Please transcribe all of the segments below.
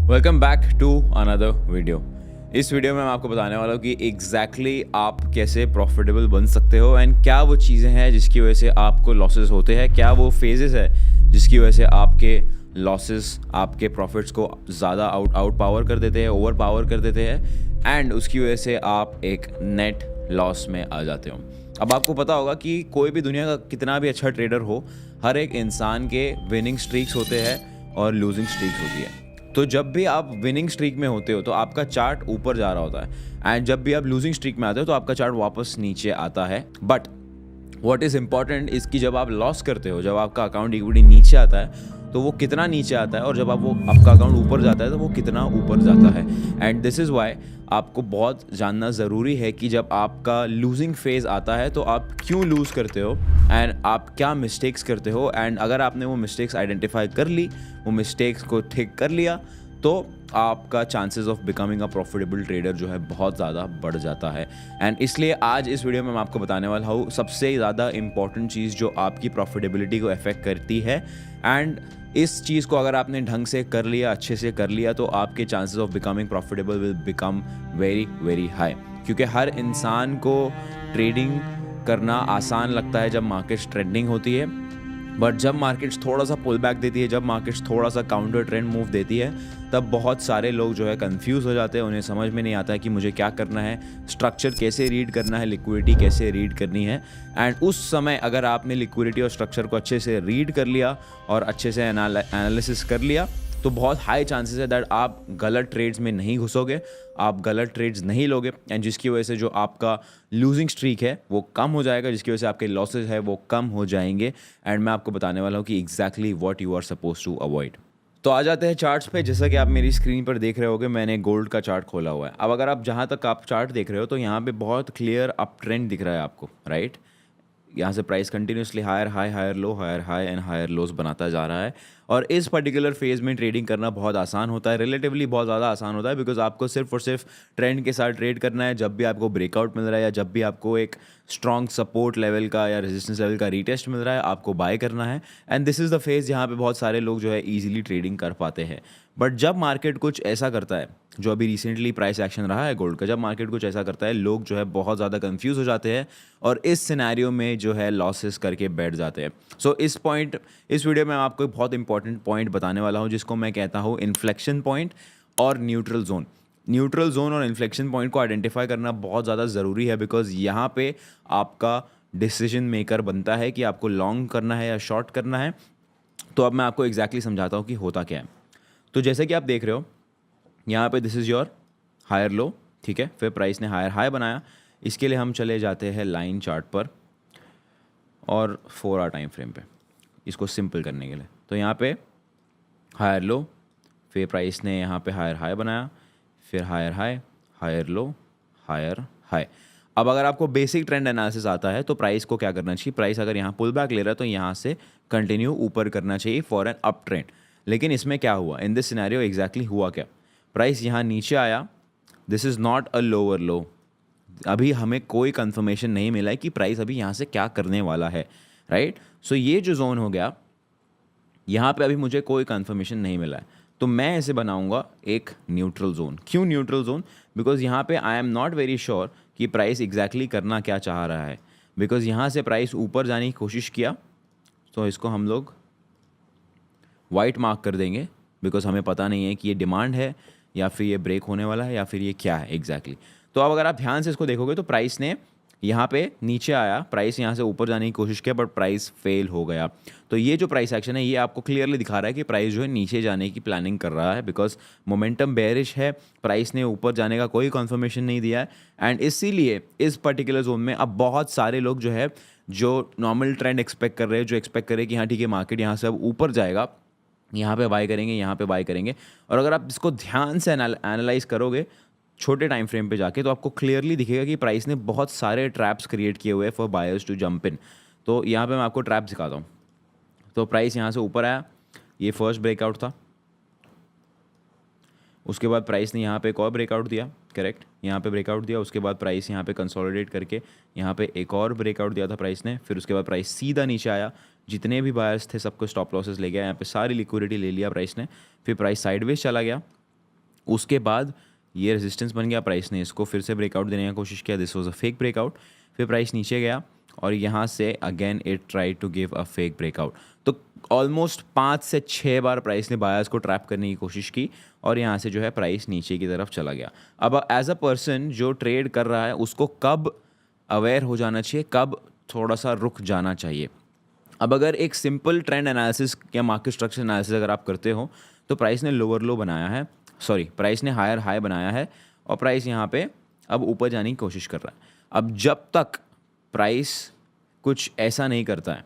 Welcome back to another video. इस video में मैं आपको बताने वाला हूँ कि एग्जैक्टली आप कैसे प्रॉफिटेबल बन सकते हो एंड क्या वो चीज़ें हैं जिसकी वजह से आपको लॉसेस होते हैं, क्या वो फेजेस है जिसकी वजह से आपके लॉसेस आपके प्रॉफिट्स को ज़्यादा आउट पावर कर देते हैं, ओवर पावर कर देते हैं एंड उसकी वजह से आप एक नेट लॉस में आ जाते हो। अब आपको पता होगा कि कोई भी दुनिया का कितना भी अच्छा ट्रेडर हो, हर एक इंसान के विनिंग स्ट्रीक्स होते हैं और लूजिंग स्ट्रीक्स होती है। तो जब भी आप विनिंग स्ट्रीक में होते हो तो आपका चार्ट ऊपर जा रहा होता है एंड जब भी आप लूजिंग स्ट्रीक में आते हो तो आपका चार्ट वापस नीचे आता है। बट व्हाट इज़ इंपॉर्टेंट इस कि जब आप लॉस करते हो, जब आपका अकाउंट इक्विटी नीचे आता है तो वो कितना नीचे आता है, और जब आपका अकाउंट ऊपर जाता है तो वो कितना ऊपर जाता है। एंड दिस इज़ वाई आपको बहुत जानना ज़रूरी है कि जब आपका लूजिंग फेज़ आता है तो आप क्यों लूज़ करते हो एंड आप क्या मिस्टेक्स करते हो। एंड अगर आपने वो मिस्टेक्स आइडेंटिफाई कर ली, वो मिस्टेक्स को ठीक कर लिया, तो आपका chances of becoming a profitable trader जो है बहुत ज़्यादा बढ़ जाता है। एंड इसलिए आज इस वीडियो में मैं आपको बताने वाला हूँ सबसे ज़्यादा इंपॉर्टेंट चीज़ जो आपकी प्रॉफिटेबिलिटी को अफेक्ट करती है। एंड इस चीज़ को अगर आपने ढंग से कर लिया, अच्छे से कर लिया, तो आपके chances of becoming profitable will become very very high. क्योंकि हर इंसान को ट्रेडिंग करना आसान लगता है जब मार्केट्स ट्रेंडिंग होती है, बट जब मार्केट्स थोड़ा सा पुल बैक देती है, जब मार्केट्स थोड़ा सा काउंटर ट्रेंड मूव देती है, तब बहुत सारे लोग जो है कंफ्यूज हो जाते हैं। उन्हें समझ में नहीं आता है कि मुझे क्या करना है, स्ट्रक्चर कैसे रीड करना है, लिक्विडिटी कैसे रीड करनी है। एंड उस समय अगर आपने लिक्विडिटी और स्ट्रक्चर को अच्छे से रीड कर लिया और अच्छे से एनालिसिस कर लिया, तो बहुत हाई चांसेस है दैट आप गलत ट्रेड्स में नहीं घुसोगे, आप गलत ट्रेड्स नहीं लोगे एंड जिसकी वजह से जो आपका लूजिंग स्ट्रीक है वो कम हो जाएगा, जिसकी वजह से आपके लॉसेज है वो कम हो जाएंगे। एंड मैं आपको बताने वाला हूँ कि exactly what you are suppose to avoid. तो आ जाते हैं चार्ट्स पे। जैसा कि आप मेरी स्क्रीन पर देख रहे होगे, मैंने गोल्ड का चार्ट खोला हुआ है। अब अगर आप जहाँ तक आप चार्ट देख रहे हो तो यहाँ पे बहुत क्लियर अप ट्रेंड दिख रहा है आपको, राइट। यहाँ से price continuously higher high, higher low, higher high and higher lows बनाता जा रहा है। और इस पर्टिकुलर फेज में ट्रेडिंग करना बहुत आसान होता है, रिलेटिवली बहुत ज़्यादा आसान होता है, बिकॉज आपको सिर्फ और सिर्फ ट्रेंड के साथ ट्रेड करना है। जब भी आपको ब्रेकआउट मिल रहा है या जब भी आपको एक स्ट्रॉन्ग सपोर्ट लेवल का या रेजिस्टेंस लेवल का रीटेस्ट मिल रहा है, आपको बाय करना है। And this is the phase जहाँ पे बहुत सारे लोग जो है ईजिली ट्रेडिंग कर पाते हैं। बट जब मार्केट कुछ ऐसा करता है, जो अभी रिसेंटली प्राइस एक्शन रहा है गोल्ड का, जब मार्केट कुछ ऐसा करता है, लोग जो है बहुत ज़्यादा कंफ्यूज हो जाते हैं और इस सिनेरियो में जो है लॉसेस करके बैठ जाते हैं। सो इस वीडियो में मैं आपको एक बहुत इंपॉर्टेंट पॉइंट बताने वाला हूँ जिसको मैं कहता हूँ इन्फ्लेक्शन पॉइंट और न्यूट्रल जोन। न्यूट्रल जोन और इन्फ्लेक्शन पॉइंट को आइडेंटिफाई करना बहुत ज़्यादा ज़रूरी है, बिकॉज यहाँ पे आपका डिसीजन मेकर बनता है कि आपको लॉन्ग करना है या शॉर्ट करना है। तो अब मैं आपको एग्जैक्टली समझाता हूँ कि होता क्या है। तो जैसे कि आप देख रहे हो यहाँ पे this is your higher low, ठीक है। फिर प्राइस ने हायर हाई बनाया। इसके लिए हम चले जाते हैं लाइन चार्ट पर और 4 आवर टाइम फ्रेम पे, इसको सिंपल करने के लिए। तो यहाँ पे हायर लो, फिर प्राइस ने यहाँ पे हायर हाई बनाया, फिर higher high, higher low, higher high. अब अगर आपको बेसिक ट्रेंड एनालिसिस आता है तो प्राइस को क्या करना चाहिए, प्राइस अगर यहाँ पुल बैक ले रहा है तो यहाँ से कंटिन्यू ऊपर करना चाहिए फॉर एन अप ट्रेंड। लेकिन इसमें क्या हुआ, इन दिस सिनेरियो एग्जैक्टली हुआ क्या, प्राइस यहाँ नीचे आया। This is not a lower लो। अभी हमें कोई कंफर्मेशन नहीं मिला है कि प्राइस अभी यहाँ से क्या करने वाला है, राइट। सो ये जो जोन हो गया, यहाँ पे अभी मुझे कोई कंफर्मेशन नहीं मिला है, तो मैं इसे बनाऊंगा एक न्यूट्रल जोन। क्यों न्यूट्रल जोन, बिकॉज यहाँ पे I am not very sure कि प्राइस एग्जैक्टली करना क्या चाह रहा है। बिकॉज यहाँ से प्राइस ऊपर जाने की कोशिश किया, तो इसको हम लोग वाइट मार्क कर देंगे, बिकॉज हमें पता नहीं है कि ये डिमांड है या फिर ये ब्रेक होने वाला है या फिर ये क्या है एग्जैक्टली। तो अब अगर आप ध्यान से इसको देखोगे तो प्राइस ने यहाँ पे नीचे आया, प्राइस यहाँ से ऊपर जाने की कोशिश किया, बट प्राइस फेल हो गया। तो ये जो प्राइस एक्शन है ये आपको क्लियरली दिखा रहा है कि प्राइस जो है नीचे जाने की प्लानिंग कर रहा है, बिकॉज मोमेंटम बेयरिश है, प्राइस ने ऊपर जाने का कोई कन्फर्मेशन नहीं दिया है। एंड इसीलिए इस पर्टिकुलर जोन में अब बहुत सारे लोग जो है, जो नॉर्मल ट्रेंड एक्सपेक्ट कर रहे हैं, जो एक्सपेक्ट कर रहे हैं कि हाँ ठीक है मार्केट यहाँ से अब ऊपर जाएगा, यहाँ पे बाय करेंगे, यहाँ पे बाय करेंगे। और अगर आप इसको ध्यान से एनालाइज करोगे छोटे टाइम फ्रेम पे जाके, तो आपको क्लियरली दिखेगा कि प्राइस ने बहुत सारे ट्रैप्स क्रिएट किए हुए हैं for buyers to jump in. तो यहाँ पे मैं आपको ट्रैप दिखाता हूँ। तो प्राइस यहाँ से ऊपर आया, ये फर्स्ट ब्रेकआउट था। उसके बाद प्राइस ने यहाँ पे एक और ब्रेकआउट दिया, करेक्ट, यहाँ पे ब्रेकआउट दिया। उसके बाद प्राइस यहाँ पे कंसोलिडेट करके यहाँ पे एक और ब्रेकआउट दिया था प्राइस ने। फिर उसके बाद प्राइस सीधा नीचे आया, जितने भी बायर्स थे सबको स्टॉप लॉसेस ले गया, यहाँ पे सारी लिक्विडिटी ले लिया प्राइस ने। फिर प्राइस साइडवेज चला गया, उसके बाद ये रेजिस्टेंस बन गया, प्राइस ने इसको फिर से ब्रेकआउट देने की कोशिश किया, this was a fake breakout, फिर प्राइस नीचे गया और यहाँ से again it try to give a fake breakout. तो ऑलमोस्ट 5 से 6 बार प्राइस ने बायर्स को ट्रैप करने की कोशिश की और यहाँ से जो है प्राइस नीचे की तरफ चला गया। अब एज अ पर्सन जो ट्रेड कर रहा है उसको कब अवेयर हो जाना चाहिए, कब थोड़ा सा रुक जाना चाहिए। अब अगर एक सिंपल ट्रेंड एनालिसिस या मार्केट स्ट्रक्चर एनालिसिस अगर आप करते हो तो प्राइस ने लोअर लो बनाया है, प्राइस ने हायर हाई बनाया है और प्राइस यहाँ पे अब ऊपर जाने की कोशिश कर रहा है। अब जब तक प्राइस कुछ ऐसा नहीं करता है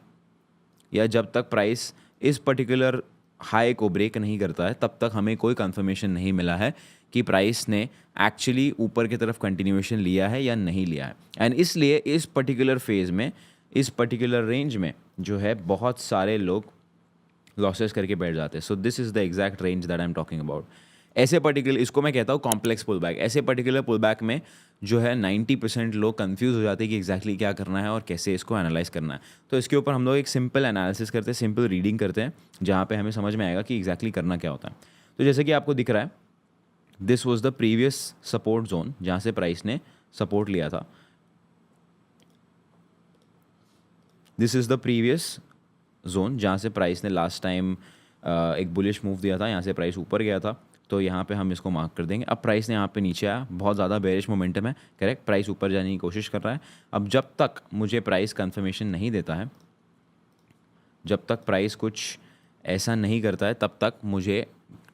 या जब तक प्राइस इस पर्टिकुलर हाई को ब्रेक नहीं करता है तब तक हमें कोई कंफर्मेशन नहीं मिला है कि प्राइस ने एक्चुअली ऊपर की तरफ कंटिन्यूएशन लिया है या नहीं लिया है। एंड इसलिए इस पर्टिकुलर फेज़ में, इस पर्टिकुलर रेंज में जो है बहुत सारे लोग लॉसेस करके बैठ जाते हैं। So this is the exact range that I am talking about. ऐसे पर्टिकुलर, इसको मैं कहता हूँ कॉम्प्लेक्स पुल बैक। ऐसे पर्टिकुलर पुल बैक में जो है 90% लोग कंफ्यूज हो जाते हैं कि एग्जैक्टली क्या करना है और कैसे इसको एनालाइज करना है। तो इसके ऊपर हम लोग एक सिंपल एनालिसिस करते हैं, सिंपल रीडिंग करते हैं, जहाँ पे हमें समझ में आएगा कि एग्जैक्टली करना क्या होता है। तो जैसे कि आपको दिख रहा है, this was the previous support zone जहाँ से प्राइस ने सपोर्ट लिया था। This is the previous zone जहाँ से प्राइस ने लास्ट टाइम एक बुलिश मूव दिया था, यहाँ से प्राइस ऊपर गया था, तो यहाँ पे हम इसको मार्क कर देंगे। अब प्राइस ने यहाँ पे नीचे आया, बहुत ज़्यादा बेरिश मोमेंटम है, करेक्ट, प्राइस ऊपर जाने की कोशिश कर रहा है। अब जब तक मुझे प्राइस कंफर्मेशन नहीं देता है, जब तक प्राइस कुछ ऐसा नहीं करता है, तब तक मुझे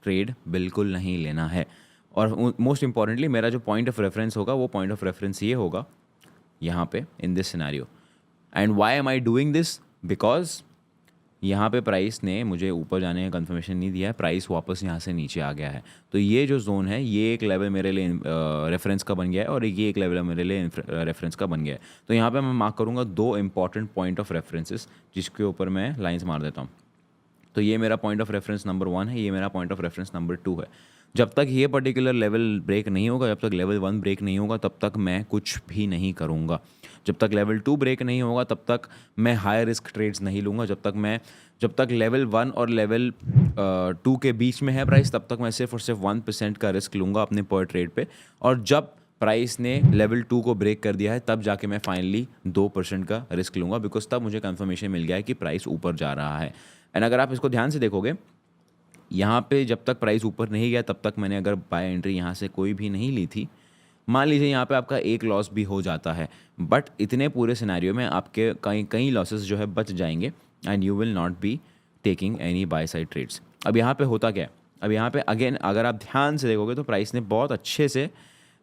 ट्रेड बिल्कुल नहीं लेना है। और मोस्ट इंपॉर्टेंटली मेरा जो पॉइंट ऑफ रेफरेंस होगा वो पॉइंट ऑफ रेफरेंस ये होगा यहाँ पे in this scenario. And why am I doing this, because यहाँ पे प्राइस ने मुझे ऊपर जाने का कंफर्मेशन नहीं दिया है, प्राइस वापस यहाँ से नीचे आ गया है। तो ये जो जोन है ये एक लेवल मेरे लिए रेफरेंस का बन गया है और ये एक लेवल मेरे लिए रेफरेंस का बन गया है। तो यहाँ पे मैं मार्क करूँगा 2 इंपॉर्टेंट पॉइंट ऑफ रेफरेंसेस जिसके ऊपर मैं लाइंस मार देता हूँ। तो ये मेरा पॉइंट ऑफ रेफरेंस नंबर 1 है, ये मेरा पॉइंट ऑफ रेफरेंस नंबर 2 है। जब तक ये पर्टिकुलर लेवल ब्रेक नहीं होगा, जब तक लेवल 1 ब्रेक नहीं होगा, तब तक मैं कुछ भी नहीं करूँगा। जब तक लेवल 2 ब्रेक नहीं होगा तब तक मैं हाई रिस्क ट्रेड्स नहीं लूँगा। जब तक लेवल 1 और लेवल 2 के बीच में है प्राइस, तब तक मैं सिर्फ और सिर्फ 1% का रिस्क लूँगा अपने पर ट्रेड पे। और जब प्राइस ने लेवल 2 को ब्रेक कर दिया है तब जाके मैं फाइनली 2% का रिस्क लूँगा, बिकॉज तब मुझे कंफर्मेशन मिल गया है कि प्राइस ऊपर जा रहा है। एंड अगर आप इसको ध्यान से देखोगे, यहाँ पे जब तक प्राइस ऊपर नहीं गया तब तक मैंने अगर बाय एंट्री यहाँ से कोई भी नहीं ली थी, मान लीजिए यहाँ पे आपका एक लॉस भी हो जाता है, बट इतने पूरे सिनेरियो में आपके कई लॉसेस जो है बच जाएंगे and you will not be taking any buy side trades. अब यहाँ पे होता क्या है, अब यहाँ पे अगेन अगर आप ध्यान से देखोगे तो प्राइस ने बहुत अच्छे से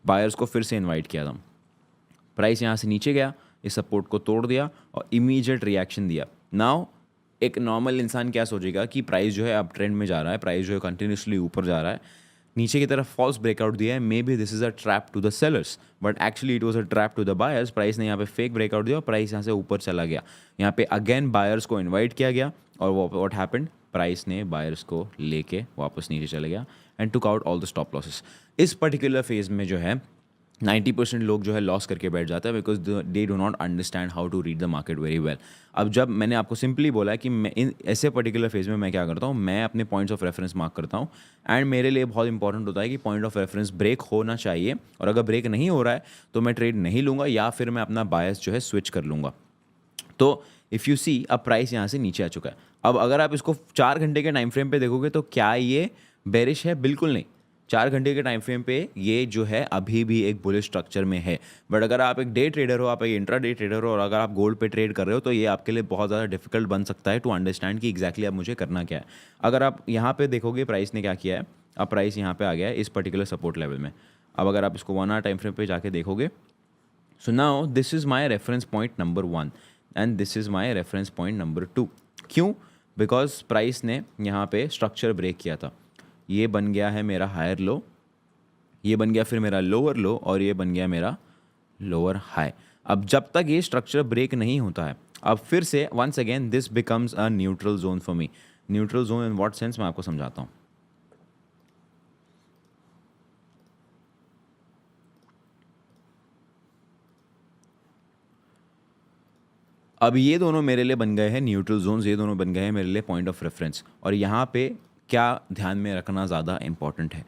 बायर्स को फिर से इन्वाइट किया था। प्राइस यहाँ से नीचे गया, इस सपोर्ट को तोड़ दिया और इमीडिएट रिएक्शन दिया। नाउ एक नॉर्मल इंसान क्या सोचेगा कि प्राइस जो है अब ट्रेंड में जा रहा है, प्राइस जो है कंटिन्यूसली ऊपर जा रहा है, नीचे की तरफ फॉल्स ब्रेकआउट दिया है, maybe this is a trap to the sellers, but actually it was a trap to the buyers. Price ने यहाँ पे फेक ब्रेकआउट दिया और प्राइस यहाँ से ऊपर चला गया। यहाँ पे अगेन बायर्स को इन्वाइट किया गया और व्हाट हैपेंड, प्राइस ने बायर्स को लेके वापस नीचे चले गया and took out all the stop losses. इस पर्टिकुलर फेज में जो है 90% लोग जो है लॉस करके बैठ जाता है, because they do not understand how to read the market very well. अब जब मैंने आपको सिंपली बोला है कि मैं इन ऐसे पर्टिकुलर फेज में मैं क्या करता हूँ, मैं अपने पॉइंट्स ऑफ रेफरेंस मार्क करता हूँ एंड मेरे लिए बहुत इंपॉर्टेंट होता है कि पॉइंट ऑफ रेफरेंस ब्रेक होना चाहिए, और अगर ब्रेक नहीं हो रहा है तो मैं ट्रेड नहीं लूँगा या फिर मैं अपना बायस जो है स्विच कर लूँगा। तो इफ़ यू सी, अब प्राइस यहाँ से नीचे आ चुका है। अब अगर आप इसको 4 घंटे के टाइम फ्रेम पे देखोगे तो क्या ये बेरिश है? बिल्कुल नहीं। 4 घंटे के टाइम फ्रेम पे ये जो है अभी भी एक बुलिश स्ट्रक्चर में है। बट अगर आप एक डे ट्रेडर हो, आप एक इंट्रा डे ट्रेडर हो और अगर आप गोल्ड पे ट्रेड कर रहे हो तो ये आपके लिए बहुत ज़्यादा डिफिकल्ट बन सकता है टू अंडरस्टैंड कि एग्जैक्टली अब मुझे करना क्या है। अगर आप यहाँ पे देखोगे प्राइस ने क्या किया है, अब प्राइस यहाँ पे आ गया है इस पर्टिकुलर सपोर्ट लेवल में। अब अगर आप इसको 1 आवर टाइम फ्रेम पे जाके देखोगे, so now this is my reference point number 1 and this is my reference point number 2। क्यों? बिकॉज प्राइस ने यहाँ पे स्ट्रक्चर ब्रेक किया था। ये बन गया है मेरा हायर लो, ये बन गया फिर मेरा लोअर लो और ये बन गया मेरा लोअर हाई। अब जब तक ये स्ट्रक्चर ब्रेक नहीं होता है, अब फिर से once again this becomes a neutral zone for me. Neutral zone in what sense, मैं आपको समझाता हूँ। अब ये दोनों मेरे लिए बन गए हैं न्यूट्रल जोन्स, ये दोनों बन गए हैं मेरे लिए पॉइंट ऑफ रेफरेंस। और यहाँ पे क्या ध्यान में रखना ज़्यादा इंपॉर्टेंट है,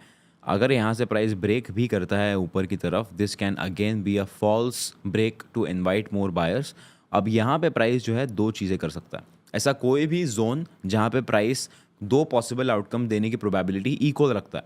अगर यहाँ से प्राइस ब्रेक भी करता है ऊपर की तरफ, this can again be a false break to invite more buyers. अब यहाँ पे प्राइस जो है दो चीज़ें कर सकता है। ऐसा कोई भी जोन जहाँ पे प्राइस दो पॉसिबल आउटकम देने की प्रोबेबिलिटी इक्वल रखता है।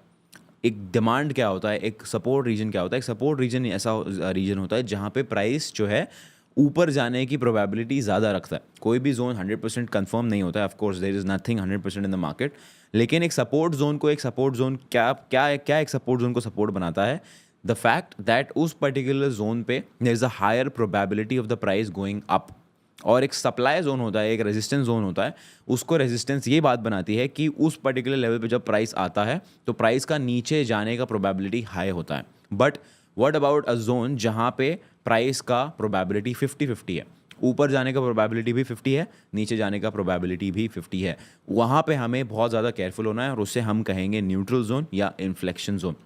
एक डिमांड क्या होता है, एक सपोर्ट रीजन क्या होता है। एक सपोर्ट रीजन ऐसा रीजन होता है जहाँ पे प्राइस जो है ऊपर जाने की प्रोबेबिलिटी ज़्यादा रखता है। कोई भी जोन 100% कंफर्म नहीं होता है, of course there is nothing 100% in the market, लेकिन एक सपोर्ट जोन को, एक सपोर्ट जोन क्या एक सपोर्ट जोन को सपोर्ट बनाता है, द फैक्ट दैट उस पर्टिकुलर जोन पे there is a higher probability of the price going up. और एक सप्लाई जोन होता है, एक रेजिस्टेंस जोन होता है, उसको रेजिस्टेंस ये बात बनाती है कि उस पर्टिकुलर लेवल पे जब प्राइस आता है तो प्राइस का नीचे जाने का प्रोबेबिलिटी हाई होता है। But what about a zone जहाँ पे प्राइस का प्रोबेबिलिटी 50-50 है, ऊपर जाने का प्रोबेबिलिटी भी 50 है, नीचे जाने का प्रोबेबिलिटी भी 50 है। वहाँ पे हमें बहुत ज़्यादा केयरफुल होना है और उससे हम कहेंगे न्यूट्रल जोन या इन्फ्लेक्शन जोन।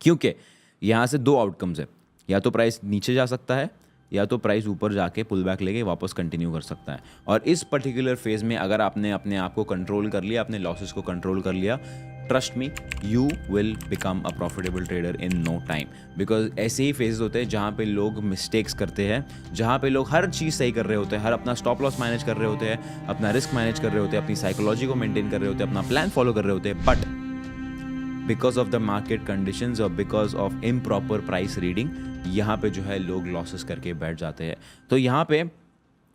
क्योंकि यहाँ से दो आउटकम्स है, या तो प्राइस नीचे जा सकता है या तो प्राइस ऊपर जाके पुल बैक लेके वापस कंटिन्यू कर सकता है। और इस पर्टिकुलर फेज में अगर आपने अपने आप को कंट्रोल कर लिया, अपने लॉसेस को कंट्रोल कर लिया, trust me you will become a profitable trader in no time. Because ऐसे ही फेजेस होते हैं जहाँ पे लोग मिस्टेक्स करते हैं, जहाँ पे लोग हर चीज़ सही कर रहे होते हैं, हर अपना स्टॉप लॉस मैनेज कर रहे होते हैं, अपना रिस्क मैनेज कर रहे होते हैं, अपनी साइकोलॉजी को मेंटेन कर रहे होते हैं, अपना प्लान फॉलो कर रहे होते हैं, but because of the market conditions और because of improper price reading यहाँ पे जो है लोग लॉसेस करके बैठ जाते हैं। तो यहाँ पे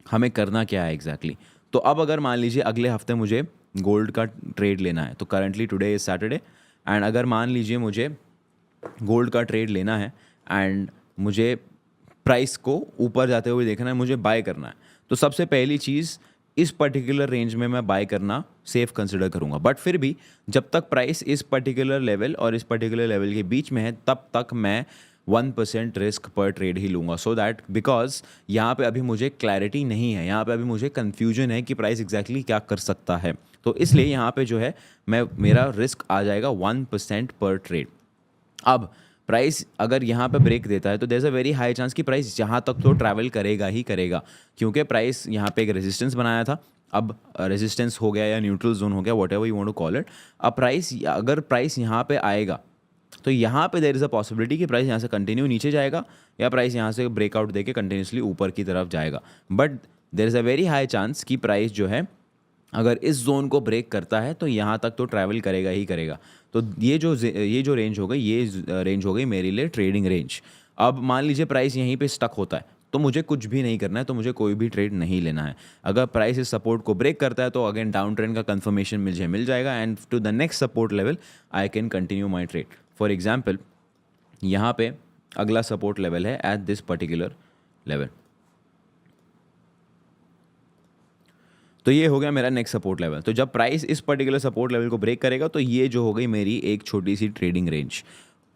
हमें करना क्या है एग्जैक्टली? तो अब अगर मान लीजिए अगले हफ्ते मुझे गोल्ड का ट्रेड लेना है, तो currently today is Saturday, and अगर मान लीजिए मुझे गोल्ड का ट्रेड लेना है एंड मुझे प्राइस को ऊपर जाते हुए देखना है, मुझे बाय करना है, तो सबसे पहली चीज़ इस पर्टिकुलर रेंज में मैं बाय करना सेफ कंसिडर करूंगा। बट फिर भी जब तक प्राइस इस पर्टिकुलर लेवल और इस पर्टिकुलर लेवल के बीच में है तब तक मैं 1% रिस्क पर ट्रेड ही लूँगा। सो दैट बिकॉज यहाँ पे अभी मुझे क्लैरिटी नहीं है, यहाँ पे अभी मुझे कन्फ्यूजन है कि प्राइस एग्जैक्टली क्या कर सकता है। तो इसलिए यहाँ पे जो है मेरा रिस्क आ जाएगा 1% पर ट्रेड। अब प्राइस अगर यहाँ पे ब्रेक देता है तो there is a very high chance कि प्राइस यहाँ तक तो ट्रैवल करेगा ही करेगा, क्योंकि प्राइस यहाँ पे एक रेजिस्टेंस बनाया था, अब रेजिस्टेंस हो गया या न्यूट्रल जोन हो गया, whatever you want to call it. अब अगर प्राइस यहाँ पे आएगा तो यहाँ पे देयर इज़ अ पॉसिबिलिटी कि प्राइस यहाँ से कंटिन्यू नीचे जाएगा या प्राइस यहाँ से ब्रेकआउट देके कंटिन्यूसली ऊपर की तरफ जाएगा। But there is a very high chance कि प्राइस जो है अगर इस जोन को ब्रेक करता है तो यहाँ तक तो ट्रैवल करेगा ही करेगा। तो ये जो रेंज हो गई, ये रेंज हो गई मेरे लिए ट्रेडिंग रेंज। अब मान लीजिए प्राइस यहीं पे स्टक होता है तो मुझे कुछ भी नहीं करना है, तो मुझे कोई भी ट्रेड नहीं लेना है। अगर प्राइस इस सपोर्ट को ब्रेक करता है तो अगेन डाउन ट्रेंड का कंफर्मेशन मुझे मिल जाएगा and to the next support level I can continue my trade. For example यहाँ पे अगला सपोर्ट लेवल है एट दिस पर्टिकुलर लेवल, तो ये हो गया मेरा नेक्स्ट सपोर्ट लेवल। तो जब प्राइस इस पर्टिकुलर सपोर्ट लेवल को ब्रेक करेगा तो ये जो हो गई मेरी एक छोटी सी ट्रेडिंग रेंज।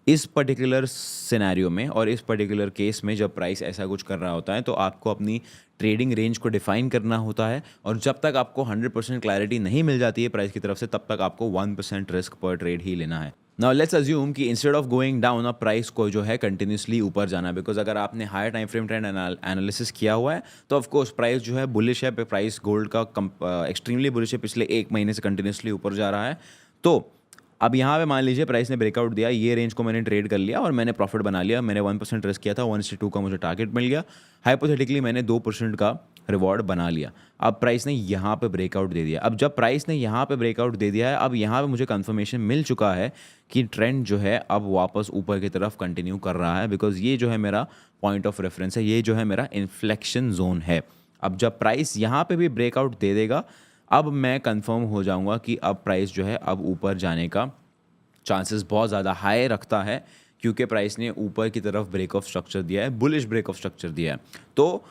इस पर्टिकुलर सिनेरियो में और इस पर्टिकुलर केस में जब प्राइस ऐसा कुछ कर रहा होता है तो आपको अपनी ट्रेडिंग रेंज को डिफाइन करना होता है, और जब तक आपको 100% क्लैरिटी नहीं मिल जाती है प्राइस की तरफ से तब तक आपको 1% रिस्क पर ट्रेड ही लेना है। नाउ लेट्स अज्यूम कि इंस्टेड ऑफ गोइंग डाउन अब प्राइस को जो है कंटिन्यूसली ऊपर जाना, बिकॉज अगर आपने higher time frame trend analysis किया हुआ है तो ऑफ कोर्स प्राइस जो है बुलिश है, प्राइस गोल्ड का एक्सट्रीमली बुलिश है, पिछले एक महीने से कंटिन्यूसली ऊपर जा रहा है। तो अब यहाँ पे मान लीजिए प्राइस ने ब्रेकआउट दिया, ये रेंज को मैंने ट्रेड कर लिया और मैंने प्रॉफिट बना लिया, मैंने 1% रिस्क किया था, 1:2 का मुझे टारगेट मिल गया, हाइपोथेटिकली मैंने 2% का रिवॉर्ड बना लिया। अब प्राइस ने यहाँ पे ब्रेकआउट दे दिया। अब जब प्राइस ने यहाँ पे ब्रेकआउट दे दिया है, अब यहाँ पे मुझे कंफर्मेशन मिल चुका है कि ट्रेंड जो है अब वापस ऊपर की तरफ कंटिन्यू कर रहा है, बिकॉज ये जो है मेरा पॉइंट ऑफ रेफरेंस है, ये जो है मेरा इन्फ्लेक्शन जोन है। अब जब प्राइस यहाँ पे भी ब्रेकआउट दे देगा अब मैं कंफर्म हो जाऊँगा कि अब प्राइस जो है अब ऊपर जाने का चांसेस बहुत ज़्यादा हाई रखता है, क्योंकि प्राइस ने ऊपर की तरफ ब्रेक ऑफ स्ट्रक्चर दिया है, बुलिश ब्रेक ऑफ स्ट्रक्चर दिया है। तो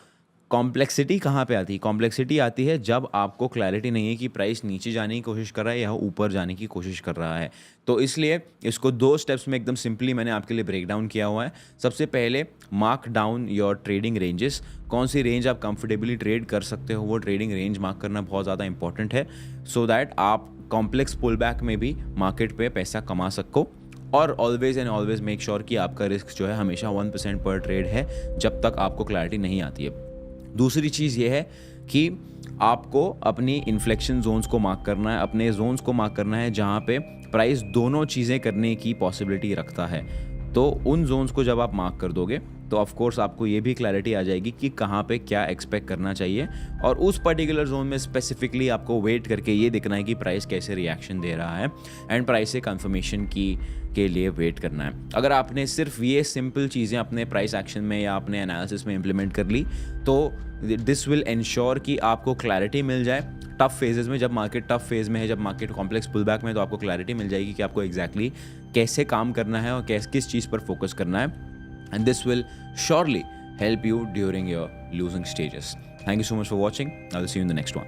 कॉम्प्लेक्सिटी कहाँ पे आती है? कॉम्प्लेक्सिटी आती है जब आपको क्लैरिटी नहीं है कि प्राइस नीचे जाने की कोशिश कर रहा है या ऊपर जाने की कोशिश कर रहा है। तो इसलिए इसको 2 स्टेप्स में एकदम सिंपली मैंने आपके लिए ब्रेक डाउन किया हुआ है। सबसे पहले mark down your trading ranges, कौन सी रेंज आप कंफर्टेबली ट्रेड कर सकते हो, वो ट्रेडिंग रेंज मार्क करना बहुत ज़्यादा इंपॉर्टेंट है, सो दैट आप कॉम्प्लेक्स पुल बैक में भी मार्केट पे पैसा कमा सको। और always and always make sure कि आपका रिस्क जो है हमेशा 1% पर ट्रेड है जब तक आपको क्लैरिटी नहीं आती है। दूसरी चीज़ ये है कि आपको अपनी इन्फ्लेक्शन जोन्स को मार्क करना है, अपने जोन्स को मार्क करना है जहाँ पे प्राइस दोनों चीज़ें करने की पॉसिबिलिटी रखता है। तो उन जोन्स को जब आप मार्क कर दोगे तो ऑफ कोर्स आपको ये भी क्लैरिटी आ जाएगी कि कहाँ पे क्या एक्सपेक्ट करना चाहिए, और उस पर्टिकुलर जोन में स्पेसिफिकली आपको वेट करके ये देखना है कि प्राइस कैसे रिएक्शन दे रहा है एंड प्राइस से कंफर्मेशन के लिए वेट करना है। अगर आपने सिर्फ ये सिंपल चीज़ें अपने प्राइस एक्शन में या अपने एनालिसिस में इम्प्लीमेंट कर ली तो दिस विल इंश्योर कि आपको क्लैरिटी मिल जाए टफ फेजेस में। जब मार्केट टफ फेज में है, जब मार्केट कॉम्प्लेक्स पुल बैक में है, तो आपको क्लैरिटी मिल जाएगी कि आपको एग्जैक्टली कैसे काम करना है और किस चीज़ पर फोकस करना है, and this will surely help you during your losing stages. Thank you so much for watching. I will see you in the next one.